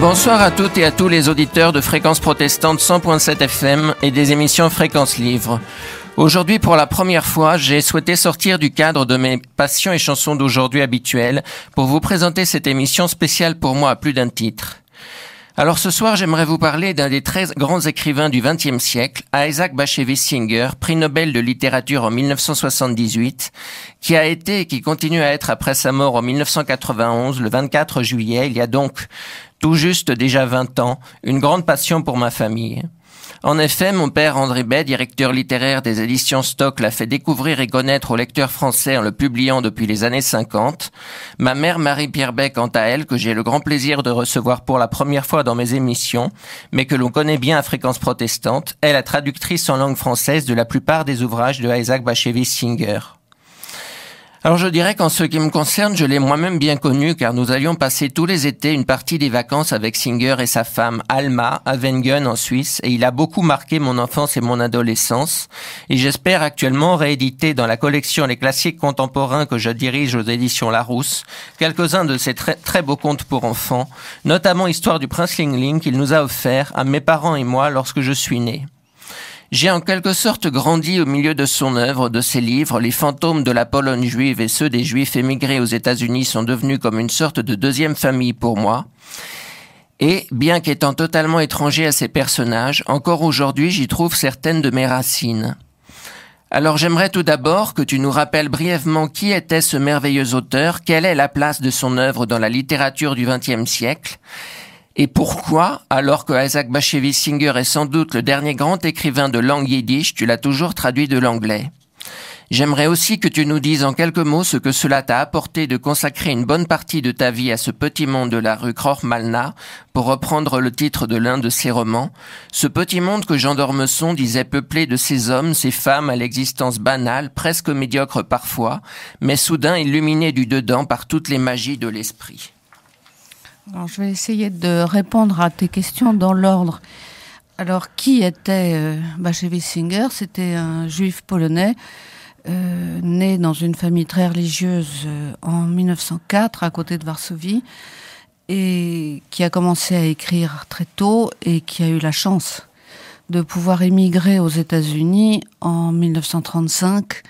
Bonsoir à toutes et à tous les auditeurs de Fréquence Protestante 100.7 FM et des émissions Fréquence Livre. Aujourd'hui, pour la première fois, j'ai souhaité sortir du cadre de mes passions et chansons d'aujourd'hui habituelles pour vous présenter cette émission spéciale pour moi à plus d'un titre. Alors ce soir, j'aimerais vous parler d'un des très grands écrivains du XXe siècle, Isaac Bashevis Singer, prix Nobel de littérature en 1978, qui a été et qui continue à être après sa mort en 1991, le 24 juillet, il y a donc tout juste déjà 20 ans, une grande passion pour ma famille. En effet, mon père André Bay, directeur littéraire des éditions Stock, l'a fait découvrir et connaître aux lecteurs français en le publiant depuis les années 50. Ma mère Marie-Pierre Bay, quant à elle, que j'ai le grand plaisir de recevoir pour la première fois dans mes émissions, mais que l'on connaît bien à Fréquence Protestante, est la traductrice en langue française de la plupart des ouvrages de Isaac Bashevis Singer. Alors je dirais qu'en ce qui me concerne, je l'ai moi-même bien connu car nous allions passer tous les étés une partie des vacances avec Singer et sa femme Alma à Wengen en Suisse et il a beaucoup marqué mon enfance et mon adolescence et j'espère actuellement rééditer dans la collection Les classiques contemporains que je dirige aux éditions Larousse quelques-uns de ces très beaux contes pour enfants, notamment Histoire du prince Ling Ling qu'il nous a offert à mes parents et moi lorsque je suis né. J'ai en quelque sorte grandi au milieu de son œuvre, de ses livres. Les fantômes de la Pologne juive et ceux des juifs émigrés aux États-Unis sont devenus comme une sorte de deuxième famille pour moi. Et, bien qu'étant totalement étranger à ces personnages, encore aujourd'hui j'y trouve certaines de mes racines. Alors j'aimerais tout d'abord que tu nous rappelles brièvement qui était ce merveilleux auteur, quelle est la place de son œuvre dans la littérature du XXe siècle, et pourquoi, alors que Isaac Bashevis Singer est sans doute le dernier grand écrivain de langue yiddish, tu l'as toujours traduit de l'anglais. J'aimerais aussi que tu nous dises en quelques mots ce que cela t'a apporté de consacrer une bonne partie de ta vie à ce petit monde de la rue Kroch-Malna, pour reprendre le titre de l'un de ses romans. Ce petit monde que Jean d'Ormesson disait peuplé de ces hommes, ces femmes à l'existence banale, presque médiocre parfois, mais soudain illuminé du dedans par toutes les magies de l'esprit. Alors, je vais essayer de répondre à tes questions dans l'ordre. Alors, qui était Bashevis Singer? C'était un juif polonais, né dans une famille très religieuse en 1904, à côté de Varsovie, et qui a commencé à écrire très tôt et qui a eu la chance de pouvoir émigrer aux États-Unis en 1935,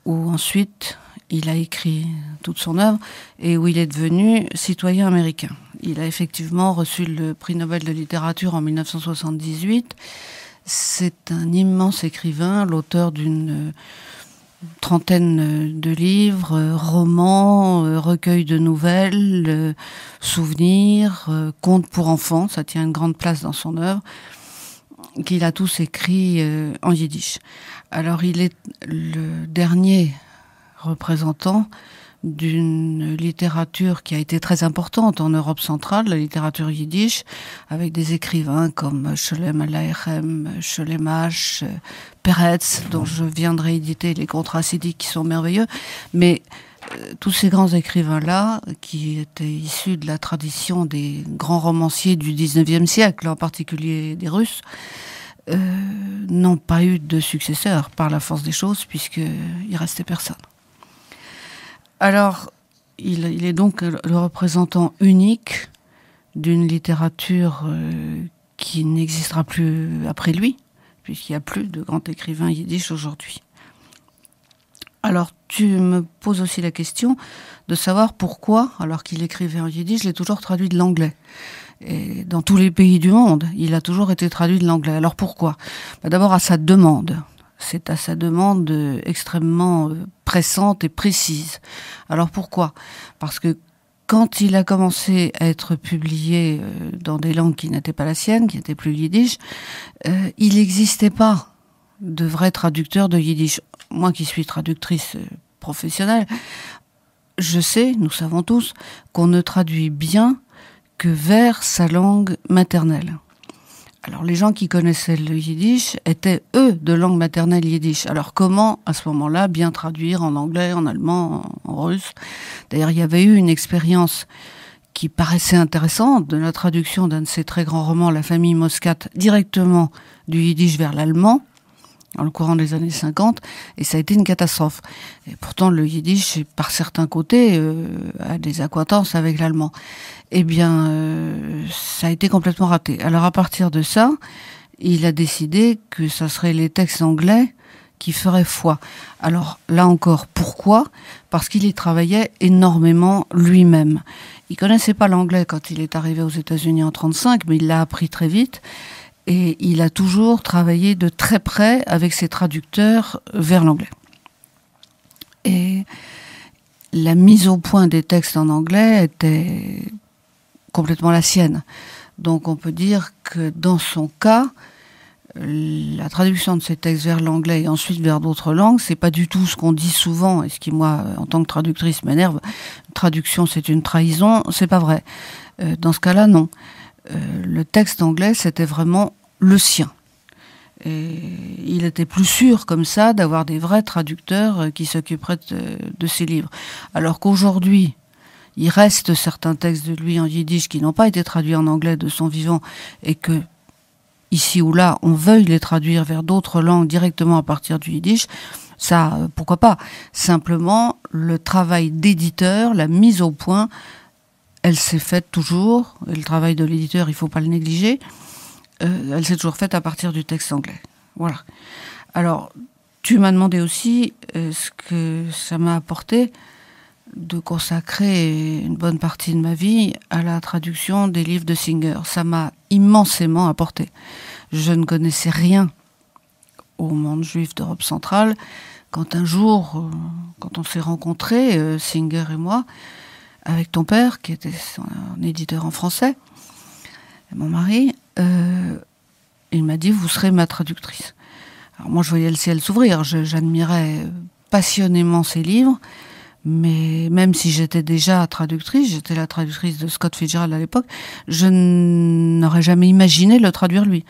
où ensuite il a écrit toute son œuvre et où il est devenu citoyen américain. Il a effectivement reçu le prix Nobel de littérature en 1978. C'est un immense écrivain, l'auteur d'une trentaine de livres, romans, recueils de nouvelles, souvenirs, contes pour enfants. Ça tient une grande place dans son œuvre, qu'il a tous écrits en yiddish. Alors il est le dernier représentant d'une littérature qui a été très importante en Europe centrale, la littérature yiddish, avec des écrivains comme Sholem Aleichem, Sholem Asch, Peretz, dont je viens de rééditer les contes chassidiques qui sont merveilleux. Mais tous ces grands écrivains-là, qui étaient issus de la tradition des grands romanciers du XIXe siècle, en particulier des Russes, n'ont pas eu de successeurs par la force des choses, puisqu'il restait personne. Alors, il est donc le représentant unique d'une littérature qui n'existera plus après lui, puisqu'il n'y a plus de grands écrivains yiddish aujourd'hui. Alors, tu me poses aussi la question de savoir pourquoi, alors qu'il écrivait en yiddish, je l'ai toujours traduit de l'anglais. Et dans tous les pays du monde, il a toujours été traduit de l'anglais. Alors pourquoi ? D'abord à sa demande. C'est à sa demande extrêmement pressante et précise. Alors pourquoi ? Parce que quand il a commencé à être publié dans des langues qui n'étaient pas la sienne, qui n'étaient plus yiddish, il n'existait pas de vrais traducteurs de yiddish. Moi qui suis traductrice professionnelle, je sais, nous savons tous, qu'on ne traduit bien que vers sa langue maternelle. Alors les gens qui connaissaient le yiddish étaient, eux, de langue maternelle yiddish. Alors comment, à ce moment-là, bien traduire en anglais, en allemand, en russe ? D'ailleurs, il y avait eu une expérience qui paraissait intéressante de la traduction d'un de ces très grands romans, La famille Moscat, directement du yiddish vers l'allemand. dans le courant des années 50, et ça a été une catastrophe. Et pourtant, le yiddish, par certains côtés, a des accointances avec l'allemand. Eh bien, ça a été complètement raté. Alors, à partir de ça, il a décidé que ça serait les textes anglais qui feraient foi. Alors, là encore, pourquoi ? Parce qu'il y travaillait énormément lui-même. Il connaissait pas l'anglais quand il est arrivé aux États-Unis en 1935, mais il l'a appris très vite. Et il a toujours travaillé de très près avec ses traducteurs vers l'anglais. Et la mise au point des textes en anglais était complètement la sienne. Donc on peut dire que dans son cas, la traduction de ces textes vers l'anglais et ensuite vers d'autres langues, c'est pas du tout ce qu'on dit souvent, et ce qui, moi, en tant que traductrice, m'énerve. Traduction, c'est une trahison, c'est pas vrai. Dans ce cas-là, non. Le texte anglais, c'était vraiment le sien. Et il était plus sûr, comme ça, d'avoir des vrais traducteurs qui s'occuperaient de ses livres. Alors qu'aujourd'hui, il reste certains textes de lui en yiddish qui n'ont pas été traduits en anglais de son vivant, et que, ici ou là, on veuille les traduire vers d'autres langues directement à partir du yiddish, ça, pourquoi pas. Simplement, le travail d'éditeur, la mise au point, elle s'est faite toujours, et le travail de l'éditeur, il ne faut pas le négliger, elle s'est toujours faite à partir du texte anglais. Voilà. Alors, tu m'as demandé aussi ce que ça m'a apporté de consacrer une bonne partie de ma vie à la traduction des livres de Singer. Ça m'a immensément apporté. Je ne connaissais rien au monde juif d'Europe centrale quand un jour, quand on s'est rencontrés, Singer et moi, avec ton père, qui était un éditeur en français, et mon mari, il m'a dit « Vous serez ma traductrice ». Alors moi, je voyais le ciel s'ouvrir, j'admirais passionnément ses livres, mais même si j'étais déjà traductrice, j'étais la traductrice de Scott Fitzgerald à l'époque, je n'aurais jamais imaginé le traduire lui.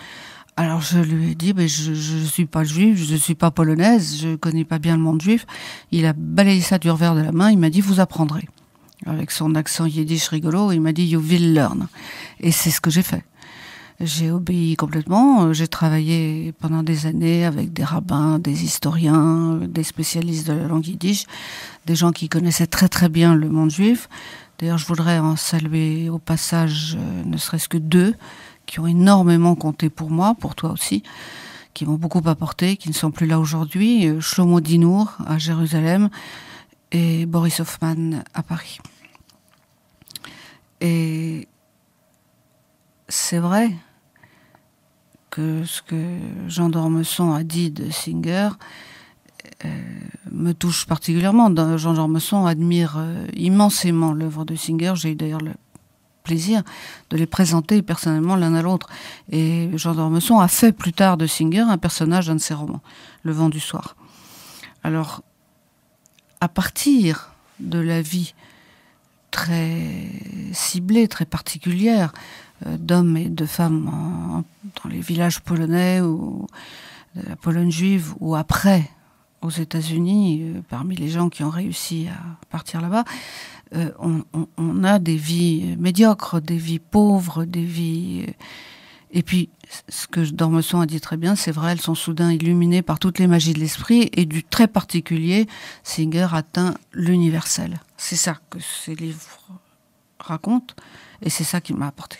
Alors je lui ai dit, je suis pas juive, je suis pas polonaise, je connais pas bien le monde juif. Il a balayé ça du revers de la main, il m'a dit, vous apprendrez. Avec son accent yiddish rigolo, il m'a dit, you will learn. Et c'est ce que j'ai fait. J'ai obéi complètement. J'ai travaillé pendant des années avec des rabbins, des historiens, des spécialistes de la langue yiddish, des gens qui connaissaient très très bien le monde juif. D'ailleurs, je voudrais en saluer au passage ne serait-ce que 2 qui ont énormément compté pour moi, pour toi aussi, qui m'ont beaucoup apporté, qui ne sont plus là aujourd'hui. Shlomo Dinour à Jérusalem et Boris Hoffman à Paris. Et c'est vrai que ce que Jean d'Ormesson a dit de Singer me touche particulièrement. Jean d'Ormesson admire immensément l'œuvre de Singer. J'ai eu d'ailleurs le plaisir de les présenter personnellement l'un à l'autre. Et Jean d'Ormesson a fait plus tard de Singer un personnage d'un de ses romans, Le vent du soir. Alors, à partir de la vie très ciblée, très particulière, d'hommes et de femmes dans les villages polonais ou de la Pologne juive ou après aux États-Unis, parmi les gens qui ont réussi à partir là-bas, on a des vies médiocres, des vies pauvres, des vies... Et puis, ce que d'Ormesson a dit très bien, c'est vrai, elles sont soudain illuminées par toutes les magies de l'esprit, et du très particulier, Singer atteint l'universel. C'est ça que ces livres racontent, et c'est ça qui m'a apporté.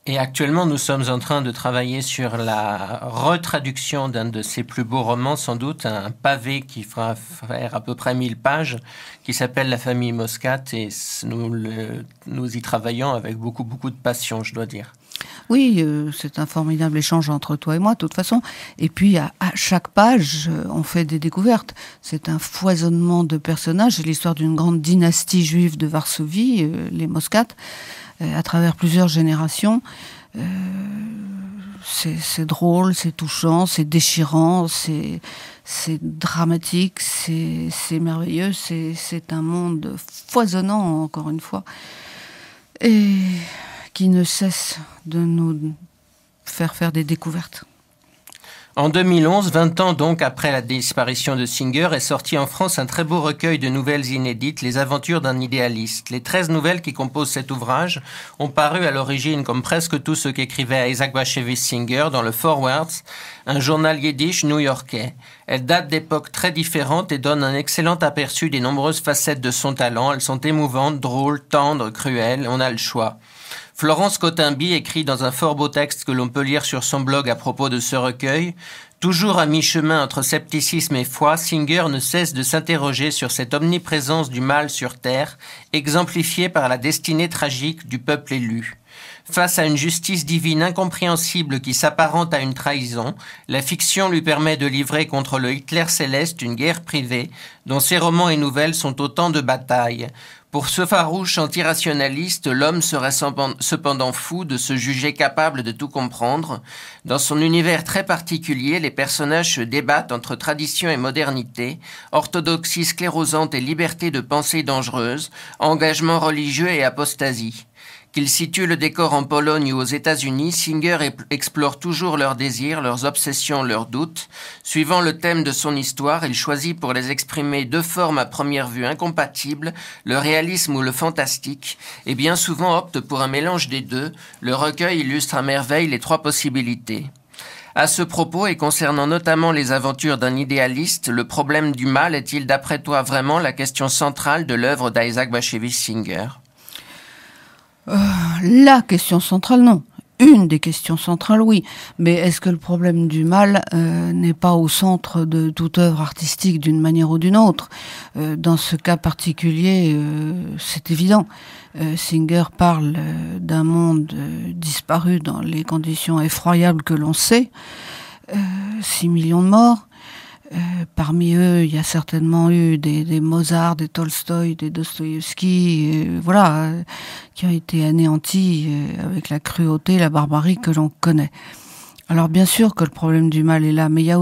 Et actuellement, nous sommes en train de travailler sur la retraduction d'un de ses plus beaux romans, sans doute, un pavé qui fera faire à peu près 1000 pages, qui s'appelle La famille Moscat, et nous y travaillons avec beaucoup, beaucoup de passion, je dois dire. Oui, c'est un formidable échange entre toi et moi, de toute façon. Et puis, à chaque page, on fait des découvertes. C'est un foisonnement de personnages. C'est l'histoire d'une grande dynastie juive de Varsovie, les Moscat, à travers plusieurs générations. C'est drôle, c'est touchant, c'est déchirant, c'est dramatique, c'est merveilleux. C'est un monde foisonnant, encore une fois. Et qui ne cesse de nous faire des découvertes. En 2011, 20 ans donc après la disparition de Singer, est sorti en France un très beau recueil de nouvelles inédites, Les aventures d'un idéaliste. Les 13 nouvelles qui composent cet ouvrage ont paru à l'origine, comme presque tout ce qu'écrivait Isaac Bashevis Singer, dans le Forwards, un journal yiddish new-yorkais. Elles datent d'époques très différentes et donnent un excellent aperçu des nombreuses facettes de son talent. Elles sont émouvantes, drôles, tendres, cruelles, on a le choix. Florence Cotimbi écrit dans un fort beau texte que l'on peut lire sur son blog à propos de ce recueil. Toujours à mi-chemin entre scepticisme et foi, Singer ne cesse de s'interroger sur cette omniprésence du mal sur terre, exemplifiée par la destinée tragique du peuple élu. Face à une justice divine incompréhensible qui s'apparente à une trahison, la fiction lui permet de livrer contre le Hitler céleste une guerre privée, dont ses romans et nouvelles sont autant de batailles. Pour ce farouche antirationaliste, l'homme serait cependant fou de se juger capable de tout comprendre. Dans son univers très particulier, les personnages se débattent entre tradition et modernité, orthodoxie sclérosante et liberté de pensée dangereuse, engagement religieux et apostasie. Qu'il situe le décor en Pologne ou aux États-Unis, Singer explore toujours leurs désirs, leurs obsessions, leurs doutes. Suivant le thème de son histoire, il choisit pour les exprimer deux formes à première vue incompatibles, le réalisme ou le fantastique, et bien souvent opte pour un mélange des deux. Le recueil illustre à merveille les trois possibilités. À ce propos, et concernant notamment les aventures d'un idéaliste, le problème du mal est-il d'après toi vraiment la question centrale de l'œuvre d'Isaac Bashevis Singer ? La question centrale, non. Une des questions centrales, oui. Mais est-ce que le problème du mal n'est pas au centre de toute œuvre artistique d'une manière ou d'une autre ? Dans ce cas particulier, c'est évident. Singer parle d'un monde disparu dans les conditions effroyables que l'on sait. 6 millions de morts. Parmi eux, il y a certainement eu des Mozart, des Tolstoï, des Dostoïevski, qui ont été anéantis avec la cruauté, la barbarie que l'on connaît. Alors bien sûr que le problème du mal est là, mais il y a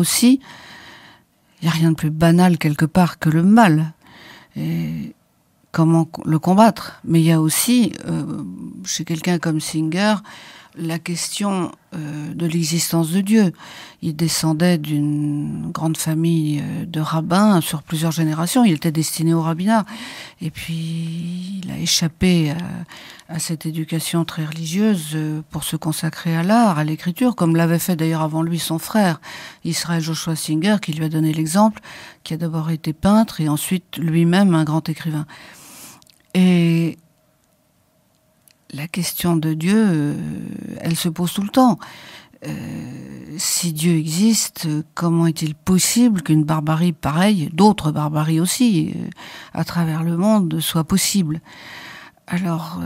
rien de plus banal quelque part que le mal. Et comment le combattre ? Mais il y a aussi, chez quelqu'un comme Singer, la question de l'existence de Dieu. Il descendait d'une grande famille de rabbins sur plusieurs générations. Il était destiné au rabbinat. Et puis, il a échappé à cette éducation très religieuse pour se consacrer à l'art, à l'écriture, comme l'avait fait d'ailleurs avant lui son frère, Israel Joshua Singer, qui lui a donné l'exemple, qui a d'abord été peintre et ensuite lui-même un grand écrivain. Et la question de Dieu, elle se pose tout le temps. Si Dieu existe, comment est-il possible qu'une barbarie pareille, d'autres barbaries aussi, à travers le monde, soit possible ? Alors,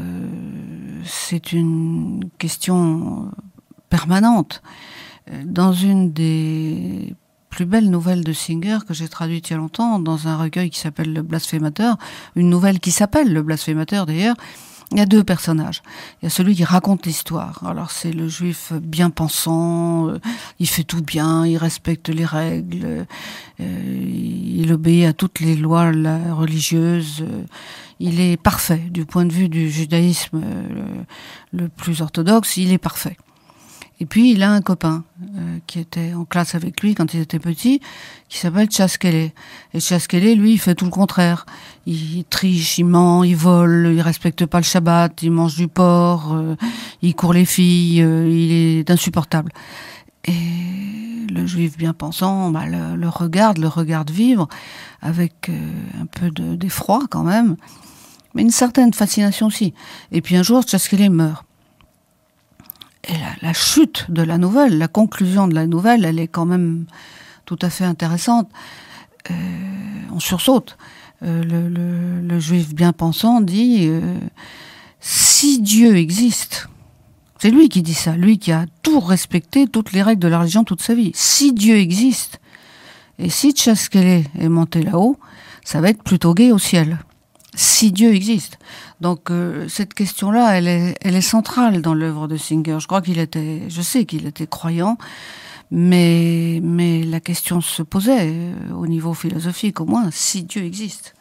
c'est une question permanente. Dans une des plus belles nouvelles de Singer que j'ai traduite il y a longtemps, dans un recueil qui s'appelle Le Blasphémateur, une nouvelle qui s'appelle Le Blasphémateur d'ailleurs, il y a deux personnages. Il y a celui qui raconte l'histoire. Alors c'est le juif bien pensant, il fait tout bien, il respecte les règles, il obéit à toutes les lois religieuses, il est parfait. Du point de vue du judaïsme le plus orthodoxe, il est parfait. Et puis, il a un copain qui était en classe avec lui quand il était petit, qui s'appelle Tchaskele. Et Tchaskele, lui, il fait tout le contraire. Il triche, il ment, il vole, il respecte pas le Shabbat, il mange du porc, il court les filles, il est insupportable. Et le juif bien pensant le regarde vivre avec un peu d'effroi quand même, mais une certaine fascination aussi. Et puis un jour, Tchaskele meurt. Et la chute de la nouvelle, la conclusion de la nouvelle, elle est quand même tout à fait intéressante. On sursaute. Le juif bien pensant dit si Dieu existe, c'est lui qui dit ça, lui qui a tout respecté, toutes les règles de la religion toute sa vie. Si Dieu existe, et si Tchaskele est monté là-haut, ça va être plutôt gai au ciel. Si Dieu existe. Donc cette question-là, elle est centrale dans l'œuvre de Singer. Je sais qu'il était croyant, mais la question se posait au niveau philosophique au moins, si Dieu existe.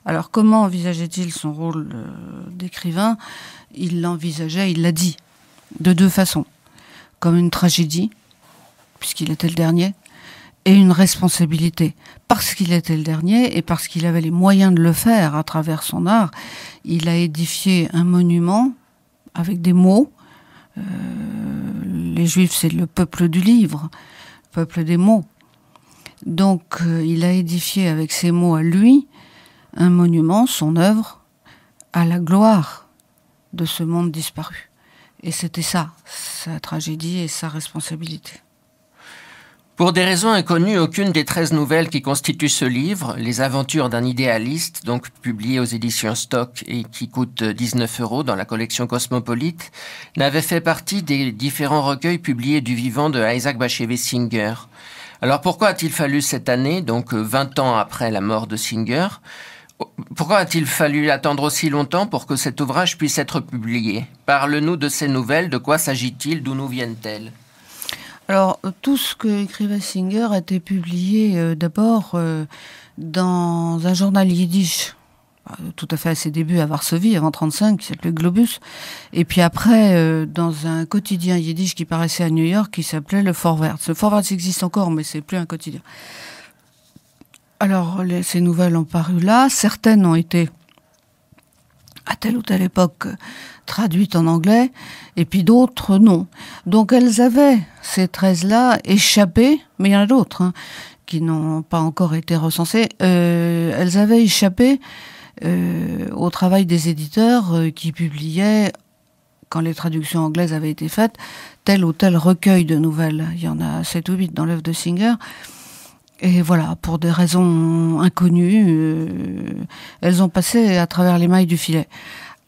Alors comment envisageait-il son rôle d'écrivain ? Il l'envisageait, il l'a dit, de deux façons. Comme une tragédie, puisqu'il était le dernier, et une responsabilité. Parce qu'il était le dernier et parce qu'il avait les moyens de le faire à travers son art, il a édifié un monument avec des mots. Les Juifs, c'est le peuple du livre, le peuple des mots. Donc, il a édifié avec ses mots à lui un monument, son œuvre, à la gloire de ce monde disparu. Et c'était ça, sa tragédie et sa responsabilité. Pour des raisons inconnues, aucune des 13 nouvelles qui constituent ce livre, Les aventures d'un idéaliste, donc publié aux éditions Stock et qui coûte 19 € dans la collection Cosmopolite, n'avait fait partie des différents recueils publiés du vivant de Isaac Bashevis Singer. Alors pourquoi a-t-il fallu cette année, donc 20 ans après la mort de Singer, pourquoi a-t-il fallu attendre aussi longtemps pour que cet ouvrage puisse être publié? Parle-nous de ces nouvelles, de quoi s'agit-il, d'où nous viennent-elles? Alors, tout ce que écrivait Singer a été publié d'abord dans un journal yiddish, tout à fait à ses débuts à Varsovie, avant 1935, qui s'appelait Globus, et puis après dans un quotidien yiddish qui paraissait à New York, qui s'appelait le Vorwärts. Le Vorwärts existe encore, mais c'est plus un quotidien. Alors, ces nouvelles ont paru là, certaines ont été à telle ou telle époque traduites en anglais, et puis d'autres non. Donc elles avaient, ces 13-là, échappé, mais il y en a d'autres qui n'ont pas encore été recensées, elles avaient échappé au travail des éditeurs qui publiaient, quand les traductions anglaises avaient été faites, tel ou tel recueil de nouvelles. Il y en a 7 ou 8 dans l'œuvre de Singer. Et voilà, pour des raisons inconnues, elles ont passé à travers les mailles du filet.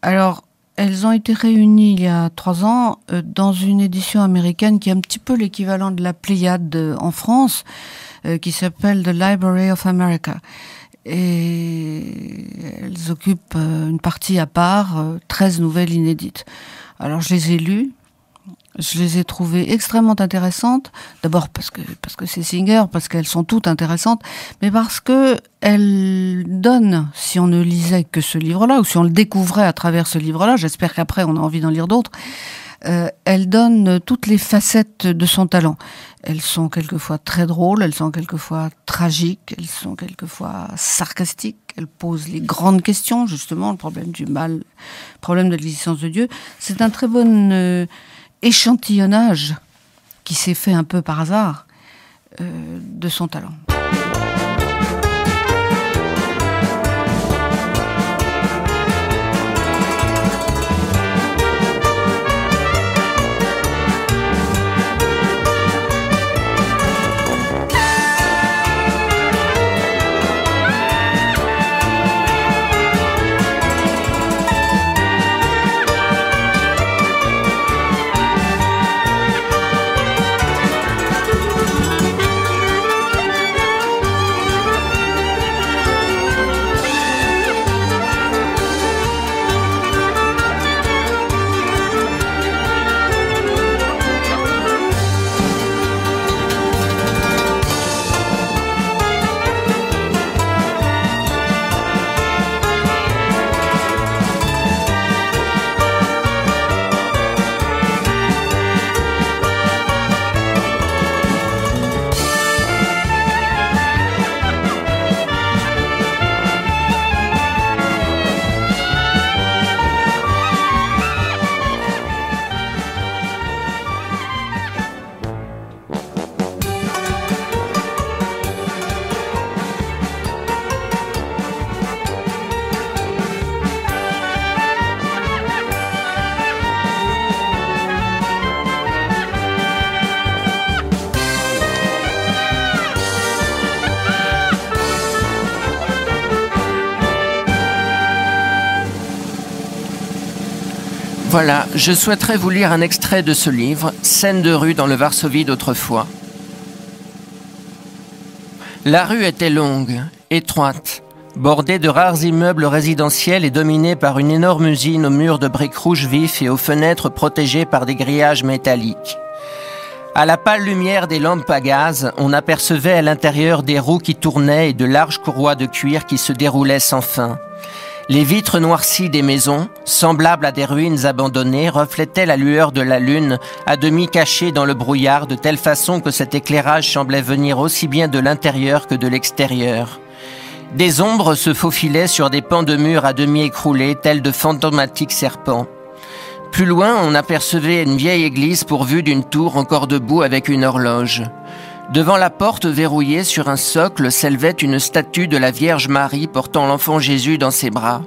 Alors, elles ont été réunies il y a 3 ans dans une édition américaine qui est un petit peu l'équivalent de la Pléiade en France, qui s'appelle The Library of America. Et elles occupent une partie à part, 13 nouvelles inédites. Alors, je les ai lues. Je les ai trouvées extrêmement intéressantes. D'abord parce que c'est Singer, parce qu'elles sont toutes intéressantes, mais parce que elles donnent, si on ne lisait que ce livre-là, ou si on le découvrait à travers ce livre-là, j'espère qu'après on a envie d'en lire d'autres, elles donnent toutes les facettes de son talent. Elles sont quelquefois très drôles, elles sont quelquefois tragiques, elles sont quelquefois sarcastiques, elles posent les grandes questions, justement, le problème du mal, le problème de l'existence de Dieu. C'est un très bon échantillonnage qui s'est fait un peu par hasard de son talent. Voilà, je souhaiterais vous lire un extrait de ce livre, Scène de rue dans le Varsovie d'autrefois. La rue était longue, étroite, bordée de rares immeubles résidentiels et dominée par une énorme usine aux murs de briques rouges vifs et aux fenêtres protégées par des grillages métalliques. À la pâle lumière des lampes à gaz, on apercevait à l'intérieur des roues qui tournaient et de larges courroies de cuir qui se déroulaient sans fin. Les vitres noircies des maisons, semblables à des ruines abandonnées, reflétaient la lueur de la lune, à demi cachée dans le brouillard, de telle façon que cet éclairage semblait venir aussi bien de l'intérieur que de l'extérieur. Des ombres se faufilaient sur des pans de murs à demi écroulés, tels de fantomatiques serpents. Plus loin, on apercevait une vieille église pourvue d'une tour encore debout avec une horloge. Devant la porte verrouillée sur un socle s'élevait une statue de la Vierge Marie portant l'enfant Jésus dans ses bras.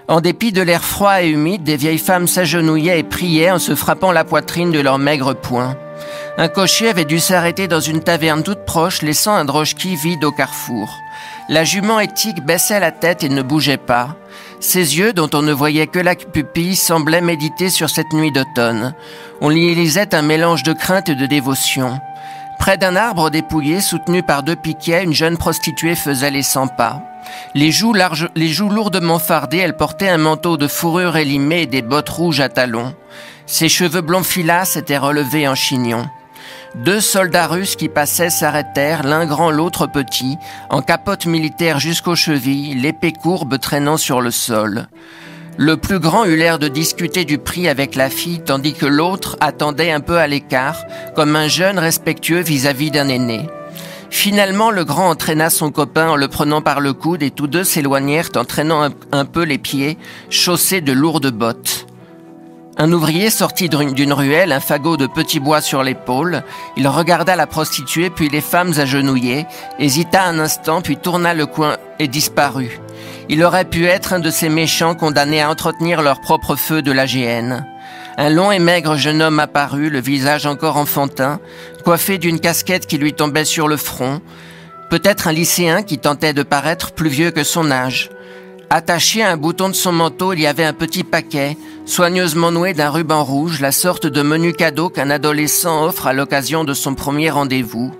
En dépit de l'air froid et humide, des vieilles femmes s'agenouillaient et priaient en se frappant la poitrine de leurs maigres poings. Un cocher avait dû s'arrêter dans une taverne toute proche, laissant un droschky vide au carrefour. La jument éthique baissait la tête et ne bougeait pas. Ses yeux, dont on ne voyait que la pupille, semblaient méditer sur cette nuit d'automne. On y lisait un mélange de crainte et de dévotion. Près d'un arbre dépouillé, soutenu par 2 piquets, une jeune prostituée faisait les 100 pas. Les joues lourdement fardées, elle portait un manteau de fourrure élimée et des bottes rouges à talons. Ses cheveux blonds filasses étaient relevés en chignon. 2 soldats russes qui passaient s'arrêtèrent, l'un grand, l'autre petit, en capote militaire jusqu'aux chevilles, l'épée courbe traînant sur le sol. Le plus grand eut l'air de discuter du prix avec la fille, tandis que l'autre attendait un peu à l'écart, comme un jeune respectueux vis-à-vis d'un aîné. Finalement, le grand entraîna son copain en le prenant par le coude et tous deux s'éloignèrent en traînant un peu les pieds, chaussés de lourdes bottes. Un ouvrier sortit d'une ruelle, un fagot de petits bois sur l'épaule. Il regarda la prostituée, puis les femmes agenouillées, hésita un instant, puis tourna le coin et disparut. Il aurait pu être un de ces méchants condamnés à entretenir leur propre feu de la géhenne. Un long et maigre jeune homme apparut, le visage encore enfantin, coiffé d'une casquette qui lui tombait sur le front. Peut-être un lycéen qui tentait de paraître plus vieux que son âge. Attaché à un bouton de son manteau, il y avait un petit paquet, soigneusement noué d'un ruban rouge, la sorte de menu cadeau qu'un adolescent offre à l'occasion de son premier rendez-vous.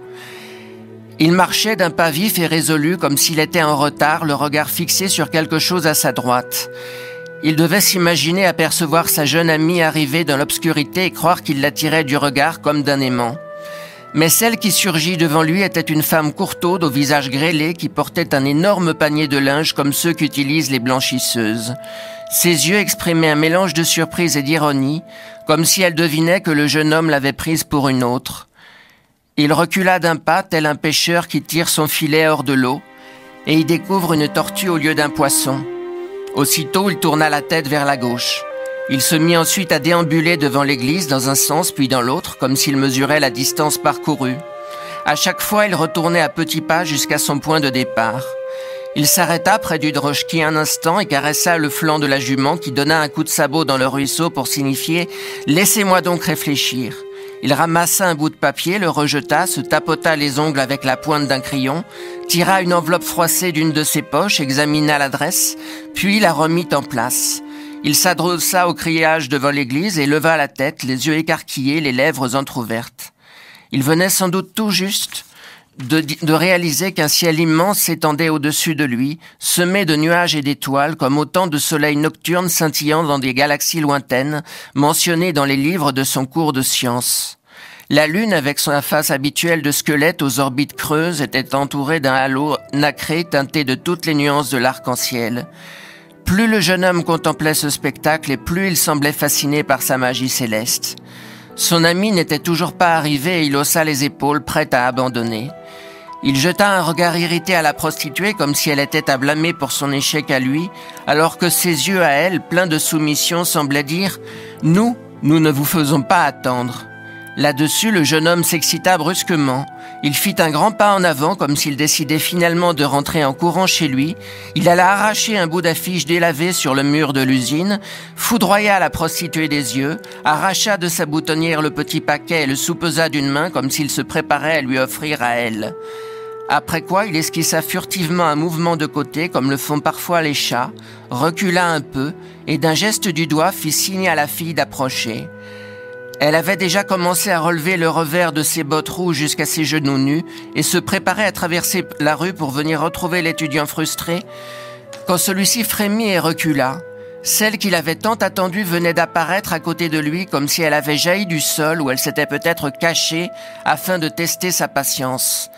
Il marchait d'un pas vif et résolu, comme s'il était en retard, le regard fixé sur quelque chose à sa droite. Il devait s'imaginer apercevoir sa jeune amie arriver dans l'obscurité et croire qu'il l'attirait du regard comme d'un aimant. Mais celle qui surgit devant lui était une femme courtaude au visage grêlé qui portait un énorme panier de linge comme ceux qu'utilisent les blanchisseuses. Ses yeux exprimaient un mélange de surprise et d'ironie, comme si elle devinait que le jeune homme l'avait prise pour une autre. Il recula d'un pas, tel un pêcheur qui tire son filet hors de l'eau, et y découvre une tortue au lieu d'un poisson. Aussitôt, il tourna la tête vers la gauche. Il se mit ensuite à déambuler devant l'église dans un sens puis dans l'autre, comme s'il mesurait la distance parcourue. À chaque fois, il retournait à petits pas jusqu'à son point de départ. Il s'arrêta près du droschky un instant et caressa le flanc de la jument qui donna un coup de sabot dans le ruisseau pour signifier « Laissez-moi donc réfléchir ». Il ramassa un bout de papier, le rejeta, se tapota les ongles avec la pointe d'un crayon, tira une enveloppe froissée d'une de ses poches, examina l'adresse, puis la remit en place. Il s'adressa au criage devant l'église et leva la tête, les yeux écarquillés, les lèvres entr'ouvertes. Il venait sans doute tout juste de réaliser qu'un ciel immense s'étendait au-dessus de lui, semé de nuages et d'étoiles, comme autant de soleils nocturnes scintillant dans des galaxies lointaines, mentionnées dans les livres de son cours de sciences. La lune, avec sa face habituelle de squelette aux orbites creuses, était entourée d'un halo nacré teinté de toutes les nuances de l'arc-en-ciel. Plus le jeune homme contemplait ce spectacle et plus il semblait fasciné par sa magie céleste. Son ami n'était toujours pas arrivé et il haussa les épaules, prêt à abandonner. Il jeta un regard irrité à la prostituée comme si elle était à blâmer pour son échec à lui, alors que ses yeux à elle, pleins de soumission, semblaient dire « Nous ne vous faisons pas attendre ». Là-dessus, le jeune homme s'excita brusquement. Il fit un grand pas en avant, comme s'il décidait finalement de rentrer en courant chez lui. Il alla arracher un bout d'affiche délavé sur le mur de l'usine, foudroya la prostituée des yeux, arracha de sa boutonnière le petit paquet et le soupesa d'une main comme s'il se préparait à lui offrir à elle. Après quoi, il esquissa furtivement un mouvement de côté, comme le font parfois les chats, recula un peu et d'un geste du doigt fit signe à la fille d'approcher. Elle avait déjà commencé à relever le revers de ses bottes rouges jusqu'à ses genoux nus et se préparait à traverser la rue pour venir retrouver l'étudiant frustré, quand celui-ci frémit et recula. Celle qu'il avait tant attendue venait d'apparaître à côté de lui comme si elle avait jailli du sol où elle s'était peut-être cachée afin de tester sa patience.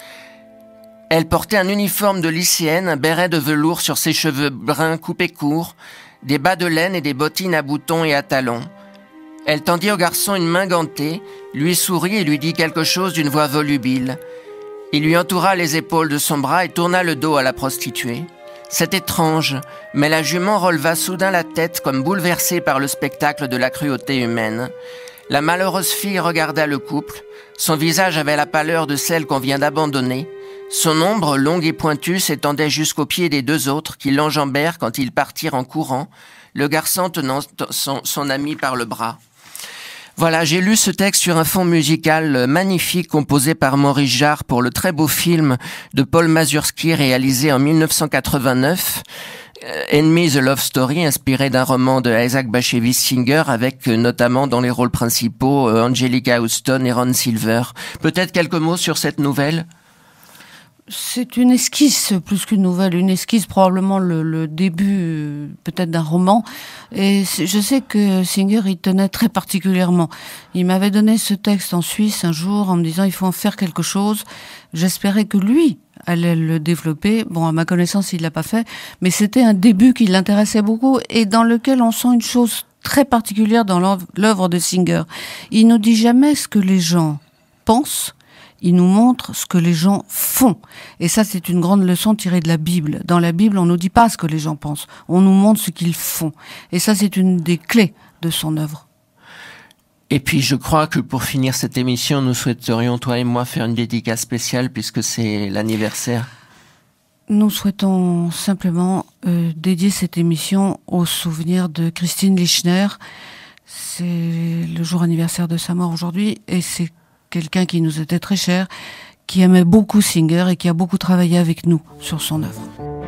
Elle portait un uniforme de lycéenne, un béret de velours sur ses cheveux bruns coupés courts, des bas de laine et des bottines à boutons et à talons. Elle tendit au garçon une main gantée, lui sourit et lui dit quelque chose d'une voix volubile. Il lui entoura les épaules de son bras et tourna le dos à la prostituée. C'est étrange, mais la jument releva soudain la tête comme bouleversée par le spectacle de la cruauté humaine. La malheureuse fille regarda le couple. Son visage avait la pâleur de celle qu'on vient d'abandonner. Son ombre, longue et pointue, s'étendait jusqu'aux pieds des deux autres qui l'enjambèrent quand ils partirent en courant, le garçon tenant son ami par le bras. Voilà, j'ai lu ce texte sur un fond musical magnifique composé par Maurice Jarre pour le très beau film de Paul Mazursky réalisé en 1989, Enemy the Love Story, inspiré d'un roman de Isaac Bashevis Singer avec notamment dans les rôles principaux Angelica Houston et Ron Silver. Peut-être quelques mots sur cette nouvelle ? C'est une esquisse plus qu'une nouvelle, une esquisse probablement le début peut-être d'un roman. Et je sais que Singer y tenait très particulièrement. Il m'avait donné ce texte en Suisse un jour en me disant il faut en faire quelque chose. J'espérais que lui allait le développer. Bon, à ma connaissance, il l'a pas fait, mais c'était un début qui l'intéressait beaucoup et dans lequel on sent une chose très particulière dans l'œuvre de Singer. Il ne dit jamais ce que les gens pensent. Il nous montre ce que les gens font. Et ça, c'est une grande leçon tirée de la Bible. Dans la Bible, on ne nous dit pas ce que les gens pensent. On nous montre ce qu'ils font. Et ça, c'est une des clés de son œuvre. Et puis, je crois que pour finir cette émission, nous souhaiterions, toi et moi, faire une dédicace spéciale puisque c'est l'anniversaire. Nous souhaitons simplement dédier cette émission au souvenir de Christine Lichner. C'est le jour anniversaire de sa mort aujourd'hui et c'est quelqu'un qui nous était très cher, qui aimait beaucoup Singer et qui a beaucoup travaillé avec nous sur son œuvre.